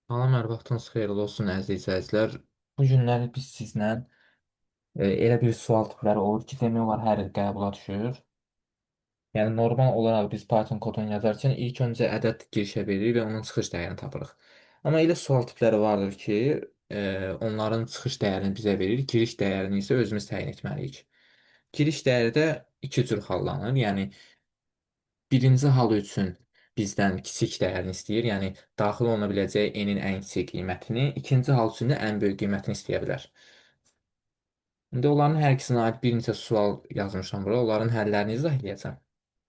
Salam, hər vaxtınız xeyirli olsun, əziz izləyicilər. Bu günlər biz sizlə elə bir sual tipləri olur ki, demək olar hər il qəbula düşür. Yəni normal olaraq biz Python kodunu yazarkən ilk öncə ədəd girişə veririk və onun çıxış dəyərini tapırıq. Amma elə sual tipləri vardır ki, onların çıxış dəyərini bizə verir, giriş dəyərini isə özümüz təyin etməliyik. Giriş dəyəri də iki cür hallanır. Yəni birinci hal üçün bizdən kiçik dəyərini istəyir, yəni daxil oluna biləcəyi n-in ən kiçik qiymətini, ikinci hal üçün də ən böyük qiymətini istəyə bilər. İndi onların hər ikisinə aid bir neçə sual yazmışam bura, onların həllərini izah edəcəm.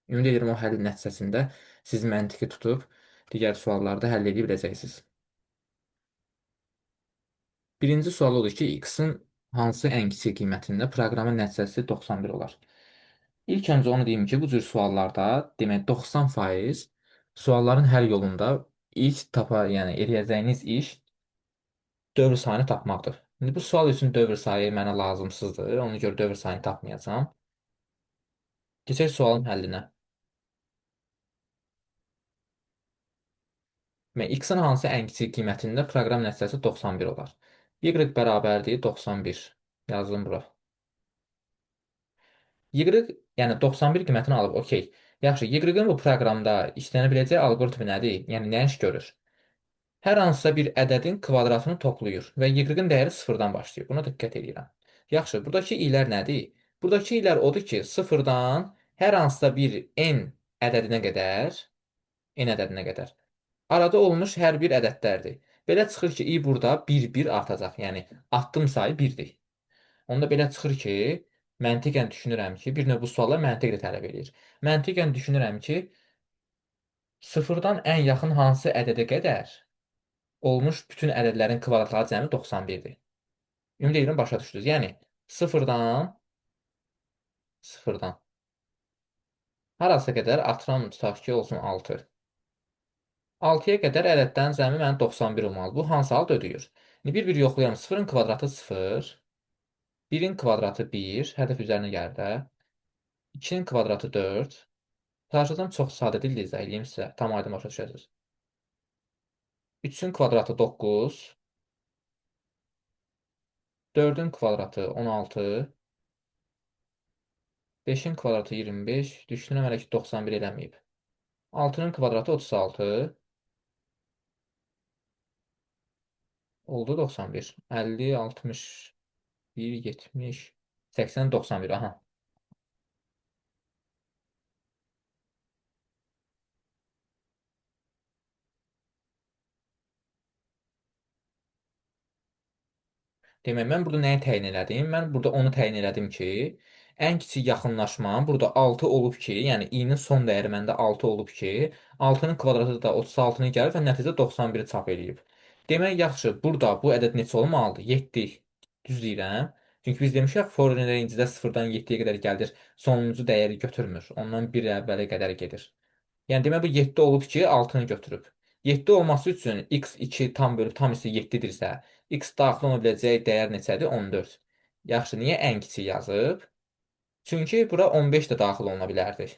Ümid edirəm o həll nəticəsində siz məntiqi tutub digər sualları da həll edə biləcəksiniz. Birinci sual odur ki, x-in hansı ən kiçik qiymətində proqramın nəticəsi 91 olar. İlk öncə onu deyim ki, bu cür suallarda demək 90% sualların həll yolunda yəni eləyəcəyiniz iş dövr sayını tapmaqdır. İndi bu sual üçün dövr sayı mənə lazımsızdır. Ona görə dövr sayını tapmayacağam. Keçək sualın həllinə. Və x-in hansı ən kiçik qiymətində proqram nəticəsi 91 olar. Y bərabərdir 91. Yazdım bura. Y, yəni 91 qiymətini alıb, okey. Yaxşı, Y-in bu proqramda işlənə biləcəyi alqoritmi nədir? Yəni nə iş görür? Hər hansısa bir ədədin kvadratını toplayır və y-in dəyəri sıfırdan başlayır. Buna diqqət edirəm. Yaxşı, buradakı i'lər nədir? Buradakı i'lər odur ki, sıfırdan hər hansısa bir n ədədinə qədər arada olmuş hər bir ədədlərdir. Belə çıxır ki, i burada 1-1 artacaq. Yəni, addım sayı 1-dir. Onda belə çıxır ki, məntiqən düşünürəm ki, bir növ bu suallar məntiq də tələb edir. Məntiqən düşünürəm ki, sıfırdan ən yaxın hansı ədədə qədər olmuş bütün ədədlərin kvadratları cəmi 91-dir. Ümid edirəm başa düşdünüz. Yəni sıfırdan harasa qədər atıram tutaq ki, olsun 6. 6-ya qədər ədəddən cəmi mənim 91 olmalı. Bu hansı halda ödəyir? İndi bir-bir yoxlayıram. 0-ın kvadratı 0, 1-in kvadratı 1, hədəf üzərinə gəlir də. 2-nin kvadratı 4. Qarşıdan çox sadə dillə izah edeyim sizə. Tam aydın başa düşəsiniz. 3-ün kvadratı 9, 4-ün kvadratı 16, 5-in kvadratı 25, düşünürəm hələ ki 91 eləməyib. 6-nın kvadratı 36, oldu 91. 50, 60, 1, 70, 80, 91. Aha. Demək, mən burada nəyi təyin elədim? Mən burada onu təyin elədim ki, ən kiçik yaxınlaşma burada 6 olub ki, yəni i-nin son dəyəri məndə 6 olub ki, 6-nın kvadratı da 36-nı gəlir və nəticə 91-i çap eləyib. Demək, yaxşı, burada bu ədəd neçə olmalıdır? 7. Düz deyirəm. Çünki biz demişik, for range'də 0-dan 7-yə qədər gəlir, sonuncu dəyəri götürmür. Ondan bir əvvələ qədər gedir. Yəni demək bu 7 olub ki, 6-nı götürüb. 7 olması üçün x2 tam bölüb tam isə 7-dirsə, x daxil ola biləcək dəyər neçədir? 14. Yaxşı, niyə ən kiçik yazıb? Çünki bura 15 də daxil oluna bilərdi.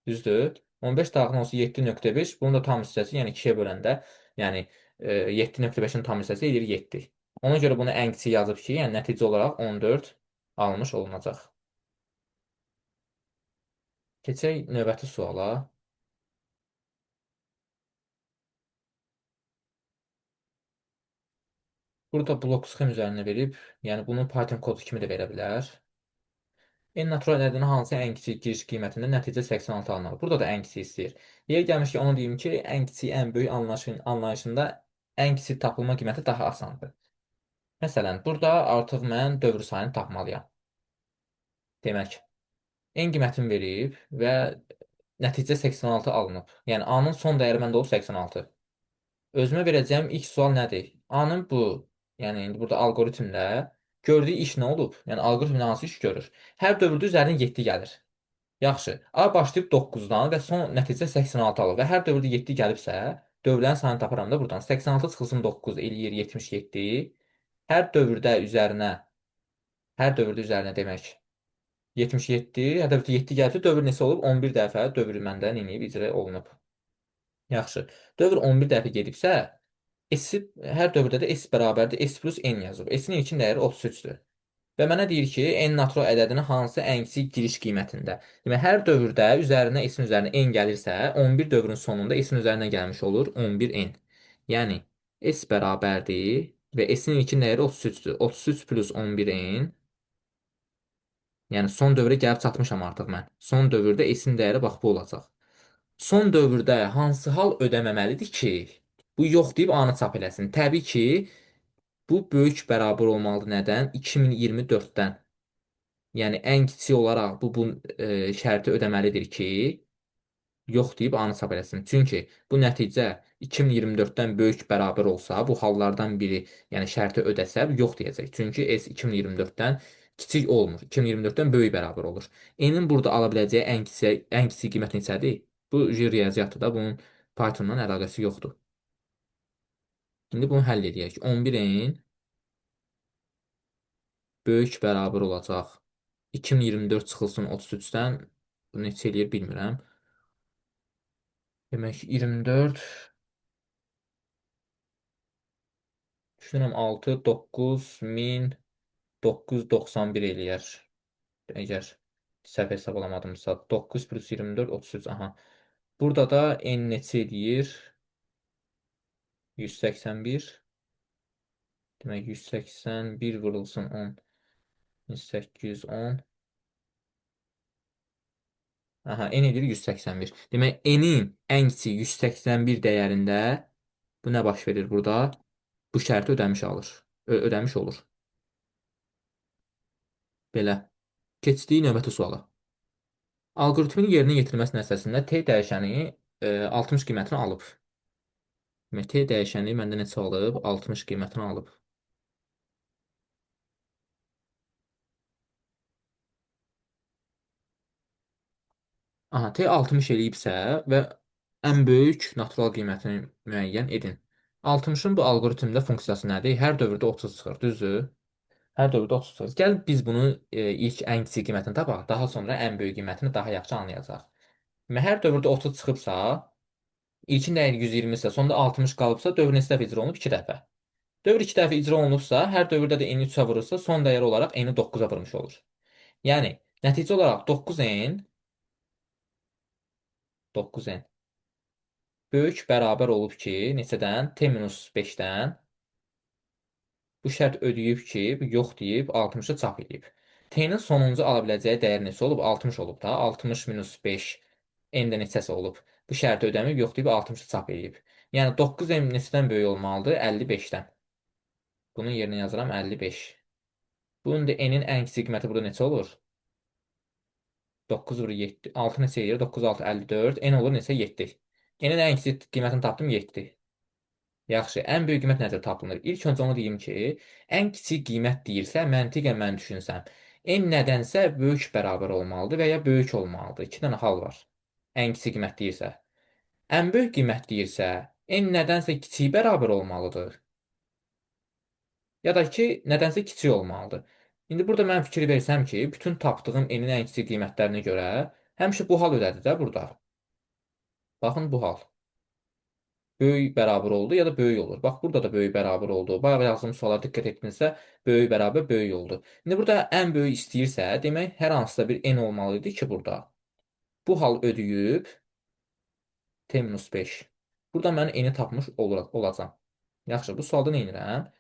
Düzdür? 15 daxil olsa 7.5, bunun da tam hissəsi, yəni 2-yə böləndə, yəni 7.5-in tam hissəsi edir 7. Ona görə bunu ən kiçik yazıb ki, yəni nəticə olaraq 14 almış olunacaq. Keçək növbəti suala. Burada blok sxem üzərinə verib, yəni bunu Python kodu kimi də verə bilər. En natural ədədinin hansı ən kiçik giriş qiymətində nəticə 86 alınır. Burada da ən kiçik istəyir. Yer gəlmiş ki, onu deyim ki, ən kiçik, ən böyük anlayışında ən kiçik tapılma qiyməti daha asandır. Məsələn, burada artıq mən dövr sayını tapmalıyam. Demək, en qiymətini verib və nəticə 86 alınıb. Yəni, A-nın son dəyəri məndə olub 86. Özümə verəcəyim ilk sual nədir? A-nın bu, yəni indi burada alqoritmlə gördüyü iş nə olub? Yəni alqoritmlə hansı iş görür? Hər dövrdə üzərinə 7 gəlir. Yaxşı. A başlayıb 9-dan və son nəticə 86 alır və hər dövrdə 7 gəlibsə, dövrlərin sayını tapıram da buradan. 86 çıxılsın 9 eləyir 77. Hər dövrdə üzərinə, hər dövrdə üzərinə demək 77, hədəfdə 7 gəlibsə, dövr neçə olub? 11 dəfə dövr məndə neyib icra olunub. Yaxşı. Dövr 11 dəfə gedibsə, S hər dövrdə də S bərabərdir S plus N yazıb. S-in ilkin dəyəri 33-dür. Və mənə deyir ki, N natural ədədinin hansı ən kiçik giriş qiymətində? Demək, hər dövrdə üzərinə S-in üzərinə N gəlirsə, 11 dövrün sonunda S-in üzərinə gəlmiş olur 11N. Yəni, S bərabərdir və S-in ilkin dəyəri 33-dür. 33 plus 11N, yəni son dövrə gəlib çatmışam artıq mən. Son dövrdə S-in dəyəri bax bu olacaq. Son dövrdə hansı hal ödəməməlidir ki, bu yox deyib A-nı çap eləsin? Təbii ki, bu böyük bərabər olmalıdır nədən? 2024-dən. Yəni ən kiçik olaraq bu şərti ödəməlidir ki, yox deyib A-nı çap eləsin. Çünki bu nəticə 2024-dən böyük bərabər olsa, bu hallardan biri, yəni şərti ödəsə, yox deyəcək. Çünki S 2024-dən kiçik olmur. 2024-dən böyük bərabər olur. N-in burada ala biləcəyi ən kiçik qiymət neçədir? Bu riyaziyyatdır da, bunun Pythonla əlaqəsi yoxdur. İndi bunu həll edək. 11N böyük bərabər olacaq. 2024 çıxılsın 33-dən. Bu neçə eləyir bilmirəm. Demək 24 düşünürəm 6 9991 eləyər. Əgər səhv hesablamadımsa 9 plus 24 33 aha. Burada da n neçə eləyir? 181. Demək 181 vurulsun 10 1810. Aha, n edir 181. Demək, n-in ən kiçik 181 dəyərində bu nə baş verir burada? Bu şərti ödəmiş alır. Ödəmiş olur. Belə. Keçdik növbəti suala. Alqoritmin yerinə yetirməsi nəticəsində t dəyişəni 60 qiymətini alıb. Demək, t dəyişəni məndə neçə alıb? 60 qiymətini alıb. Aha, t 60 eləyibsə və ən böyük natural qiymətini müəyyən edin. 60-ın bu alqoritmdə funksiyası nədir? Hər dövrdə 30 çıxır, düzdür? Hər dövrdə 30 çıxır. Gəl biz bunu ilk ən kiçik qiymətini tapaq, daha sonra ən böyük qiymətini daha yaxşı anlayacaq. Və hər dövrdə 30 çıxıbsa, ilkin dəyər 120 isə, sonda 60 qalıbsa, dövr neçə dəfə icra olunub? 2 dəfə. Dövr 2 dəfə icra olunubsa, hər dövrdə də n-i 3-ə vurursa, son dəyər olaraq n-i 9-a vurmuş olur. Yəni, nəticə olaraq 9n böyük bərabər olub ki, neçədən? T-5-dən bu şərt ödəyib ki, bu yox deyib 60-ı çap edib. T-nin sonuncu ala biləcəyi dəyər neçə olub? 60 olub da. 60 minus 5 n-də neçəsə olub. Bu şərti ödəməyib, yox deyib 60-ı çap edib. Yəni 9n neçədən böyük olmalıdır? 55-dən. Bunun yerinə yazıram 55. Bunun da n-in ən kiçik qiyməti burada neçə olur? 9 vurur 7. 6 neçə edir? 9, 6, 54. N olur neçə? 7. N-in ən kiçik qiymətini tapdım 7. Yaxşı, ən böyük qiymət necə tapılır? İlk öncə onu deyim ki, ən kiçik qiymət deyirsə, məntiqən mən düşünsəm, n nədənsə böyük bərabər olmalıdır və ya böyük olmalıdır. İki dənə hal var. Ən kiçik qiymət deyirsə. Ən böyük qiymət deyirsə, n nədənsə kiçik bərabər olmalıdır. Ya da ki, nədənsə kiçik olmalıdır. İndi burada mən fikir versəm ki, bütün tapdığım n-in ən kiçik qiymətlərinə görə həmişə bu hal ödədir də burada. Baxın bu hal. Böyük bərabər oldu ya da böyük olur. Bax, burada da böyük bərabər oldu. Bayaq yazdığım suala dikkat etdinizsə, böyük bərabər böyük oldu. İndi burada ən böyük istəyirsə, demək, hər hansısa bir n olmalıydı ki, burada. Bu hal ödəyib, t-5. Burada mən n-i tapmış olacam. Yaxşı, bu sualda nə edirəm?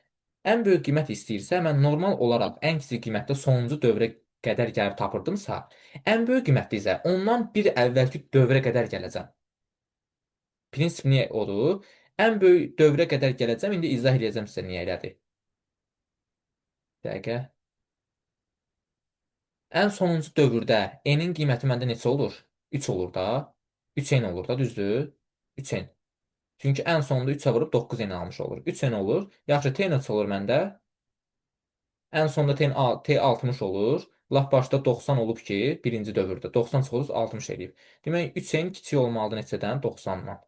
Ən böyük qiymət istəyirsə, mən normal olaraq ən kiçik qiymətdə sonuncu dövrə qədər gəlib tapırdımsa, ən böyük qiymətdə isə ondan bir əvvəlki dövrə qədər gələcəm. Prinsip niyə odur? Ən böyük dövrə qədər gələcəm. İndi izah edəcəm sizə niyə elədir. Dəqiqə. Ən sonuncu dövrdə n-in qiyməti məndə neçə olur? 3 olur da. 3n olur da, düzdür? 3n. Çünki ən sonunda 3-ə vurub 9n almış olur. 3n olur. Yaxşı, t neçə olur məndə? Ən sonunda t 60 olur. Lap başda 90 olub ki, birinci dövrdə. 90 çıxılır 60 eləyib. Demək, 3n kiçik olmalıdır neçədən? 90-dan.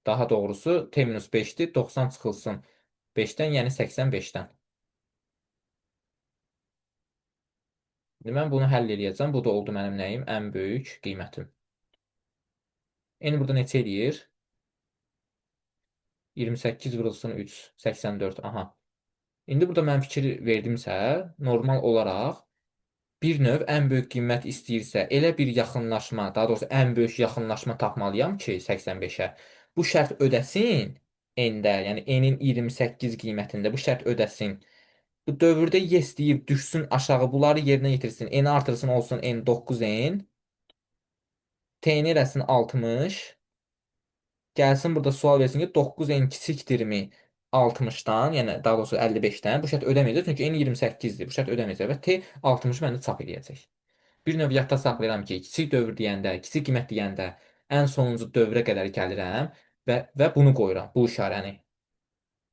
Daha doğrusu t-5-dir. 90 çıxılsın 5-dən, yəni 85-dən. İndi mən bunu həll eləyəcəm. Bu da oldu mənim nəyim? Ən böyük qiymətim. N burada neçə eləyir? 28 vurulsun 3, 84. Aha. İndi burada mən fikir verdimsə, normal olaraq bir növ ən böyük qiymət istəyirsə, elə bir yaxınlaşma, daha doğrusu ən böyük yaxınlaşma tapmalıyam ki, 85-ə. Bu şərt ödəsin n-də, yəni n-in 28 qiymətində bu şərt ödəsin. Bu dövrdə yes deyib düşsün aşağı, bunları yerinə yetirsin. N artırsın olsun n 9n, t-ni eləsin 60. Gəlsin burada sual versin ki 9n kiçikdirmi 60-dan, yəni daha doğrusu 55-dən. Bu şərt ödəməyəcək çünki n 28-dir. Bu şərt ödəməyəcək və t 60 məndə çap eləyəcək. Bir növ yadda saxlayıram ki, kiçik dövr deyəndə, kiçik qiymət deyəndə ən sonuncu dövrə qədər gəlirəm və bunu qoyuram, bu işarəni.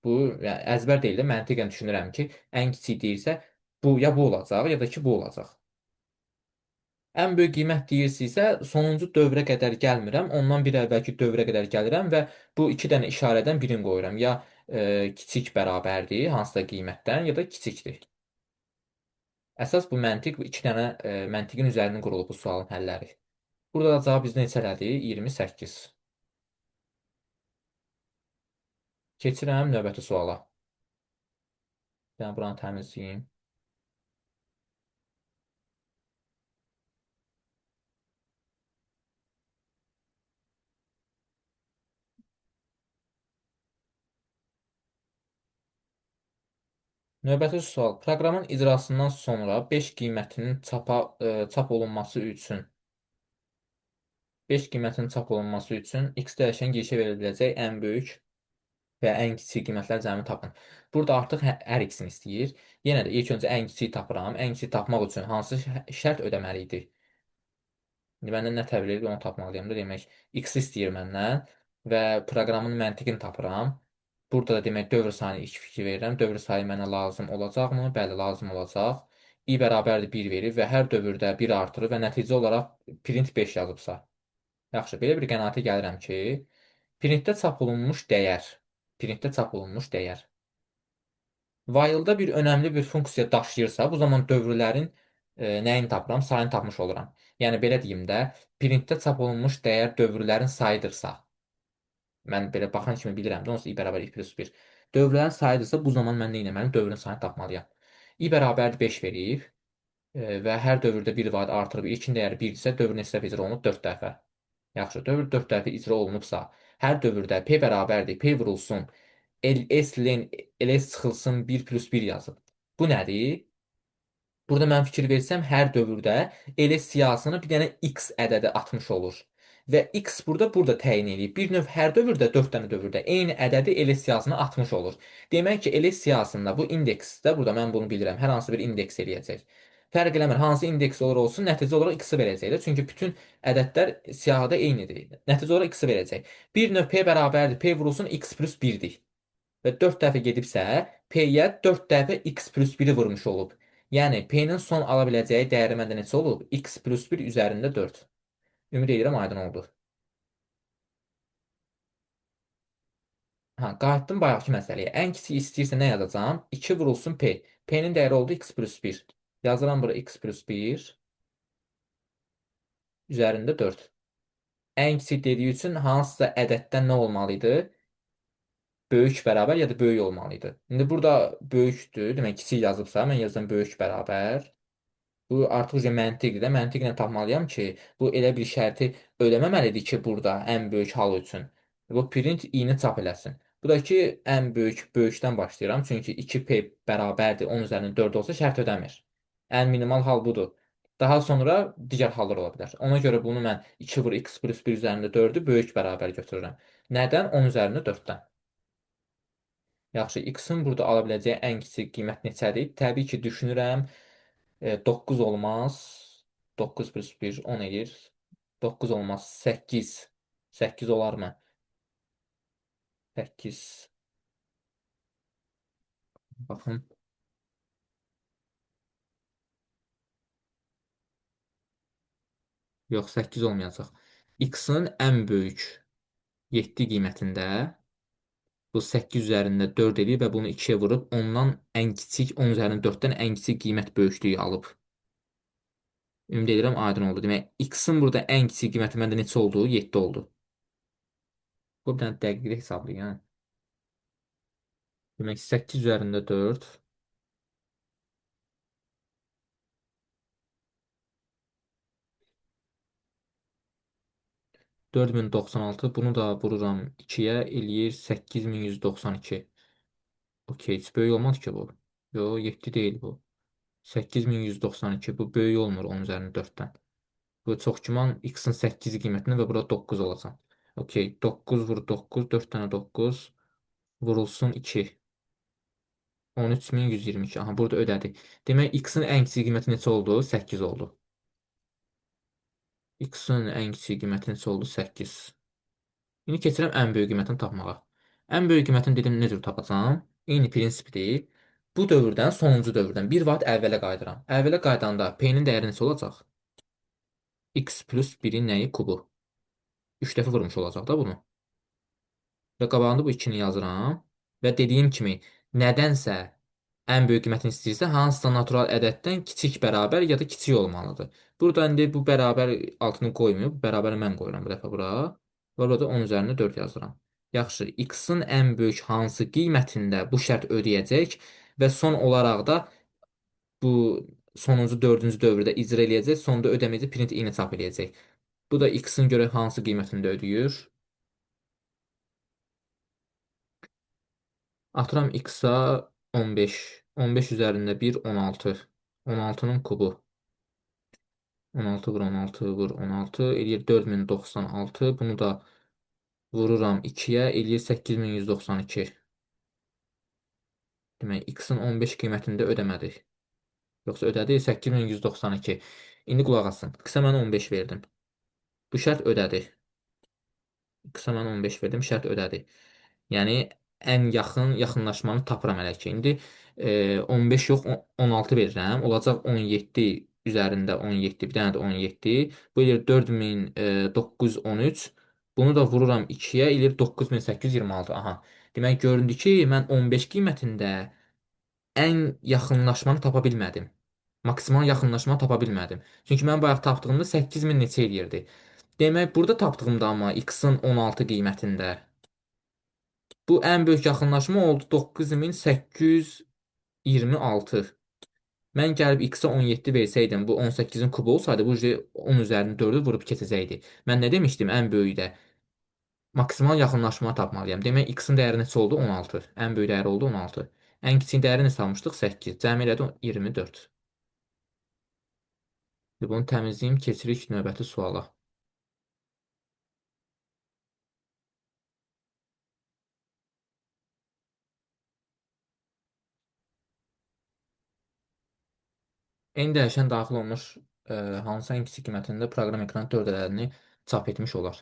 Bu yəni əzbər deyil də məntiqən düşünürəm ki, ən kiçik deyirsə bu ya bu olacaq, ya da ki bu olacaq. Ən böyük qiymət deyirsinizsə, sonuncu dövrə qədər gəlmirəm. Ondan bir əvvəlki dövrə qədər gəlirəm və bu iki dənə işarədən birini qoyuram. Ya kiçik bərabərdir hansısa qiymətdən, ya da kiçikdir. Əsas bu məntiq bu iki dənə məntiqin üzərində qurulub bu sualın həlləri. Burada da cavab bizdə neçələdir? 28. Keçirəm növbəti suala. Yəni buranı təmizləyim. Növbəti sual. Proqramın icrasından sonra 5 qiymətinin çap olunması üçün 5 qiymətinin çap olunması üçün x dəyişən girişə verilə biləcək ən böyük və ən kiçik qiymətlər cəmi tapın. Burada artıq hər ikisini istəyir. Yenə də ilk öncə ən kiçiyi tapıram. Ən kiçiyi tapmaq üçün hansı şərt ödəməli idi? İndi məndən nə təyin edir, onu tapmalıyam da. Demək, x istəyir məndən və proqramın məntiqini tapıram. Burada da demək dövr sayını 2 fikir verirəm. Dövr sayı mənə lazım olacaqmı? Bəli, lazım olacaq. I bərabərdir 1 verir və hər dövrdə 1 artırır və nəticə olaraq print 5 yazıbsa. Yaxşı, belə bir qənaətə gəlirəm ki, printdə çap olunmuş dəyər, printdə çap olunmuş dəyər while-da bir önəmli bir funksiya daşıyırsa, bu zaman dövrlərin nəyini tapıram? Sayını tapmış oluram. Yəni belə deyim də, printdə çap olunmuş dəyər dövrlərin sayıdırsa, mən belə baxan kimi bilirəm də, onsuz i bərabər i plus 1. Dövrlərin sayıdırsa, bu zaman mən nə etməliyəm? Dövrün sayını tapmalıyam. I bərabər 5 verib və hər dövrdə 1 var artırıb ilkin dəyəri 1-dirsə, dövr neçə dəfə icra olunub? 4 dəfə. Yaxşı, dövr 4 dəfə icra olunubsa, hər dövrdə p bərabərdir, p vurulsun, ls len ls çıxılsın 1 plus 1 yazıb. Bu nədir? Burada mən fikir versəm, hər dövrdə ls siyahısına bir dənə x ədədi atmış olur. Və x burada təyin edib. Bir növ hər dövrdə, 4 dənə dövrdə eyni ədədi ls siyahısına atmış olur. Demək ki, ls siyahısında bu indeksdə, burada mən bunu bilirəm, hər hansı bir indeks eləyəcək. Fərq eləmir, hansı indeks olur olsun, nəticə olaraq x-i verəcək də. Çünki bütün ədədlər siyahıda eynidir. Nəticə olaraq x-i verəcək. Bir növ p bərabərdir, p vurulsun x plus 1-dir. Və 4 dəfə gedibsə, p-yə 4 dəfə x plus 1-i vurmuş olub. Yəni, p-nin son ala biləcəyi dəyəri məndə neçə olub? X plus 1 üzərində 4. Ümid edirəm, aydın oldu. Ha, qayıtdım bayaqki məsələyə. Ən kiçik istəyirsə nə yazacağam? 2 vurulsun p. P-nin dəyəri oldu x plus 1. Yazıram bura x plus 1 üzərində 4. Ən kiçik dediyi üçün hansısa ədəddən nə olmalı idi? Böyük bərabər ya da böyük olmalı idi. İndi burada böyükdür. Demək, kiçik yazıbsa, mən yazdım böyük bərabər. Bu artıq məntiqdir də. Məntiqlə tapmalıyam ki, bu elə bir şərti ödəməməlidir ki, burada ən böyük hal üçün. Bu print i-ni çap eləsin. Bu da ki, ən böyükdən başlayıram. Çünki 2p bərabərdir 10 üzərində 4 olsa şərt ödəmir. Ən minimal hal budur. Daha sonra digər hallar ola bilər. Ona görə bunu mən 2 vur x plus 1 üzərində 4-ü böyük bərabər götürürəm. Nədən? 10 üzərində 4-dən. Yaxşı, x-in burada ala biləcəyi ən kiçik qiymət neçədir? Təbii ki, düşünürəm. 9 olmaz. 9 plus 1 10 edir. 9 olmaz. 8. 8 olarmı? 8. Baxın. Yox, 8 olmayacaq. X-in ən böyük 7 qiymətində bu 8 üzərində 4 edir və bunu 2-yə vurub ondan ən kiçik 10 üzərində 4-dən ən kiçik qiymət böyüklüyü alıb. Ümid edirəm aydın oldu. Demək, x-in burada ən kiçik qiyməti məndə neçə oldu? 7 oldu. Bu bir dənə dəqiq hesablayın. Demək 8 üzərində 4. 4096. Bunu da vururam 2-yə, eləyir 8192. Okey, heç böyük olmadı ki bu. Yo, 7 deyil bu. 8192. Bu böyük olmur 10 üzərində 4-dən. Bu çox güman x-in 8 qiymətini və burada 9 olacaq. Okey, 9 vur 9, 4 dənə 9 vurulsun 2. 13122. Aha, burada ödədi. Demək x-in ən kiçik qiyməti neçə oldu? 8 oldu. X-in ən kiçik qiyməti neçə oldu? 8. İndi keçirəm ən böyük qiymətini tapmağa. Ən böyük qiymətini dedim necə tapacağam? Eyni prinsipdir. Bu dövrdən sonuncu dövrdən bir vaxt əvvələ qayıdıram. Əvvələ qaydanda p-nin dəyəri neçə olacaq? X plus 1-in nəyi? Kubu. 3 dəfə vurmuş olacaq da bunu. Və qabağında bu 2-ni yazıram. Və dediyim kimi, nədənsə ən böyük qiymətini istəyirsə, hansısa natural ədəddən kiçik bərabər ya da kiçik olmalıdır. Burada indi bu bərabər altını qoymuyor. Bu bərabəri mən qoyuram bu dəfə bura. Və burada 10 üzərində 4 yazıram. Yaxşı, x-in ən böyük hansı qiymətində bu şərt ödəyəcək və son olaraq da bu sonuncu dördüncü dövrdə icra eləyəcək, sonda ödəməyəcək, print i-ni çap eləyəcək. Bu da x-in görə hansı qiymətində ödəyir? Atıram x-a 15. 15 üzərində 1, 16. 16-nın kubu. 16 vur 16 vur 16 eləyir 4096. Bunu da vururam 2-yə eləyir 8192. Demək, x-in 15 qiymətində ödəmədik. Yoxsa ödədi 8192. İndi qulaq asın. X-a mən 15 verdim. Bu şərt ödədi. X-a mən 15 verdim, şərt ödədi. Yəni ən yaxınlaşmanı tapıram hələ ki. İndi 15 yox 16 verirəm. Olacaq 17 üzərində 17, bir dənə də 17. Bu eləyir 4913. Bunu da vururam 2-yə, eləyir 9826. Aha. Demək göründü ki, mən 15 qiymətində ən yaxınlaşmanı tapa bilmədim. Maksimal yaxınlaşma tapa bilmədim. Çünki mən bayaq tapdığımda 8000 neçə eləyirdi. Demək, burada tapdığımda amma x-in 16 qiymətində bu ən böyük yaxınlaşma oldu 9826. Mən gəlib x-a 17 versəydim, bu 18-in kubu olsaydı, bu 10 üzərində 4-ü vurub keçəcəkdi. Mən nə demişdim ən böyükdə? Maksimal yaxınlaşma tapmalıyam. Demək, x-in dəyəri neçə oldu? 16. Ən böyük dəyəri oldu 16. Ən kiçik dəyəri neçə almışdıq? 8. Cəmi elədi 24. Bunu təmizləyim, keçirik növbəti suala. N dəyişən daxil olmuş hansı ən kiçik qiymətində proqram ekran 4 ədədini çap etmiş olar.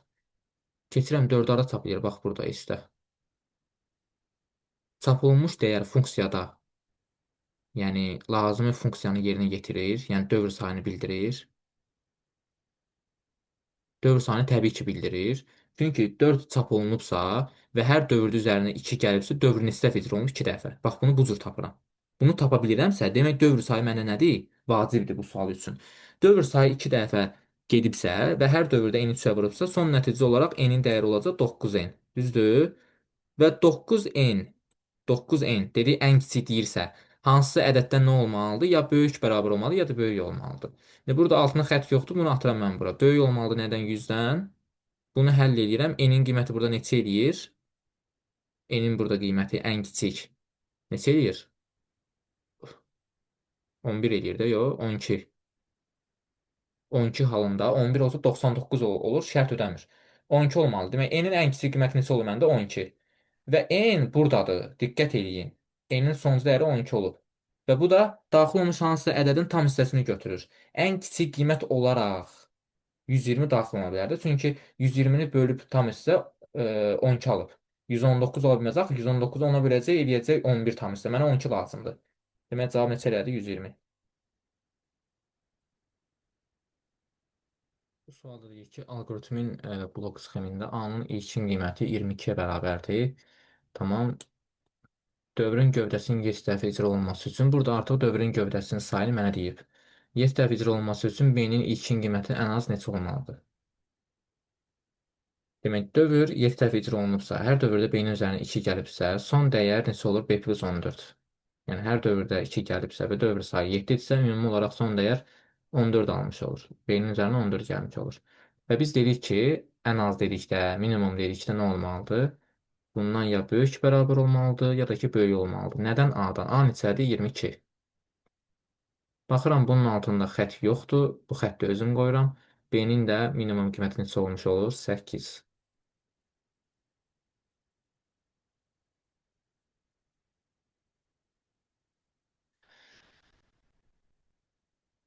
Keçirəm 4 ara çap edir. Bax burada istə. Çap olunmuş dəyər funksiyada, yəni lazımi funksiyanı yerinə yetirir, yəni dövr sayını bildirir. Dövr sayını təbii ki bildirir. Çünki 4 çap olunubsa və hər dövrdə üzərinə 2 gəlibsə, dövr neçə dəfə icra olunub? 2 dəfə. Bax bunu bu cür tapıram. Bunu tapa bilirəmsə, demək dövr sayı mənə nədir? Vacibdir bu sual üçün. Dövr sayı 2 dəfə gedibsə və hər dövrdə n-i 3-ə vurubsa, son nəticə olaraq n-in dəyəri olacaq 9n. Düzdür? Və 9n 9n dediyi ən kiçik deyirsə, hansısa ədəddən nə olmalıdır? Ya böyük bərabər olmalı, ya da böyük olmalıdır. Burada altına xətt yoxdur, bunu atıram mən bura. Böyük olmalıdır nədən? 100-dən. Bunu həll edirəm. N-in qiyməti burada neçə eləyir? N-in burada qiyməti ən kiçik neçə eləyir? 11 eləyir də, yox, 12. 12 halında 11 olsa 99 olur, şərt ödəmir. 12 olmalı. Demək, n-in ən kiçik qiyməti neçə olur məndə? 12. Və n buradadır. Diqqət eləyin. N-in sonuncu dəyəri 12 olub. Və bu da daxil olmuş hansısa ədədin tam hissəsini götürür. Ən kiçik qiymət olaraq 120 daxil ola bilərdi. Çünki 120-ni bölüb tam hissə 12 alıb. 119 ola bilməz. 119 ona böləcək, eləyəcək 11 tam hissə. Mənə 12 lazımdır. Demək, cavab neçə elədi? 120. Bu sualda deyir ki, alqoritmin blok sxemində A-nın ilkin qiyməti 22-yə bərabərdir. Tamam. Dövrün gövdəsinin 7 dəfə icra olunması üçün, burada artıq dövrün gövdəsinin sayını mənə deyib. 7 dəfə icra olunması üçün B-nin ilkin qiyməti ən az neçə olmalıdır? Demək, dövr 7 dəfə icra olunubsa, hər dövrdə B-nin üzərinə 2 gəlibsə, son dəyər neçə olur? B plus 14. Yəni, hər dövrdə 2 gəlibsə və dövr sayı 7-dirsə, ümumi olaraq son dəyər 14 almış olur. B-nin üzərinə 14 gəlmiş olur. Və biz dedik ki, ən az dedikdə, minimum dedikdə nə olmalıdır? Bundan ya böyük bərabər olmalıdır, ya da ki, böyük olmalıdır. Nədən A-dan? A neçədir? 22. Baxıram, bunun altında xətt yoxdur. Bu xətti özüm qoyuram. B-nin də minimum qiyməti neçə olmuş olur? 8.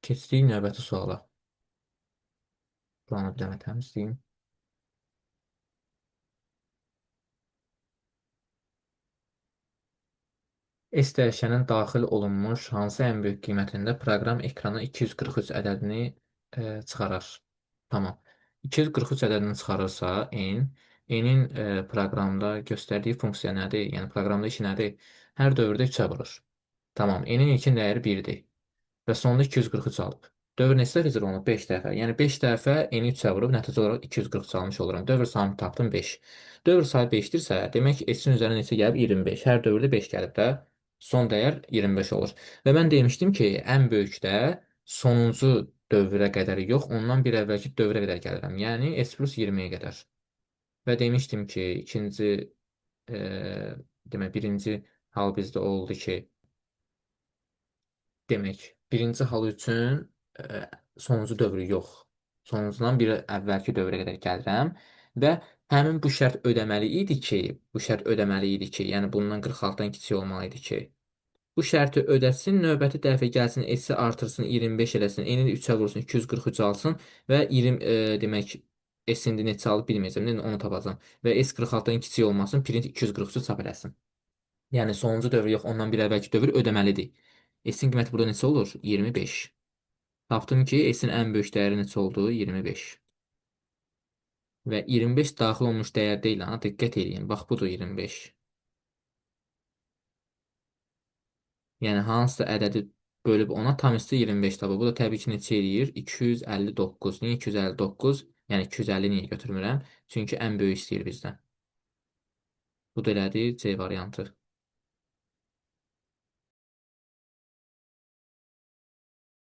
Keçdik növbəti suala. Buranı bir dənə təmizləyim. S dəyişənin daxil olunmuş hansı ən böyük qiymətində proqram ekrana 243 ədədini çıxarar? Tamam. 243 ədədini çıxarırsa n-in proqramda göstərdiyi funksiya nədir? Yəni proqramda işi nədir? Hər dövrdə 3-ə vurur. Tamam. N-in ilkin dəyəri 1-dir. Və sonda 243 alıb. Dövr neçə dəfə icra olunub? 5 dəfə. Yəni 5 dəfə eni 3-ə vurub, nəticə olaraq 243 almış oluram. Dövr sayını tapdım 5. Dövr sayı 5-dirsə, demək ki, S-in üzərinə neçə gəlib? 25. Hər dövrdə 5 gəlib də. Son dəyər 25 olur. Və mən demişdim ki, ən böyükdə sonuncu dövrə qədər yox, ondan bir əvvəlki dövrə qədər gəlirəm. Yəni S plus 20-yə qədər. Və demişdim ki, e, demək, birinci hal bizdə oldu ki, demək, birinci hal üçün sonuncu dövrü yox. Sonuncudan bir əvvəlki dövrə qədər gəlirəm və həmin bu şərt ödəməli idi ki, yəni bundan 46-dan kiçik olmalı idi ki, bu şərti ödəsin, növbəti dəfə gəlsin, S-i artırsın, 25 eləsin, N-i 3-ə vursun, 243 alsın və 20 demək S-ində neçə alıb bilməyəcəm, onu tapacam və S 46-dan kiçik olmasın, print 243-ü çap eləsin. Yəni sonuncu dövr yox, ondan bir əvvəlki dövr ödəməlidir. S-in qiyməti burada neçə olur? 25. Tapdım ki, S-in ən böyük dəyəri neçə oldu? 25. Və 25 daxil olmuş dəyər deyil, ha, diqqət edin. Bax, budur 25. Yəni, hansısa ədədi bölüb ona tam üstü 25 tapır. Bu da təbii ki, neçə eləyir? 259. Niyə 259? Yəni, 250 niyə götürmürəm? Çünki ən böyük istəyir bizdən. Bu da elədir C variantı.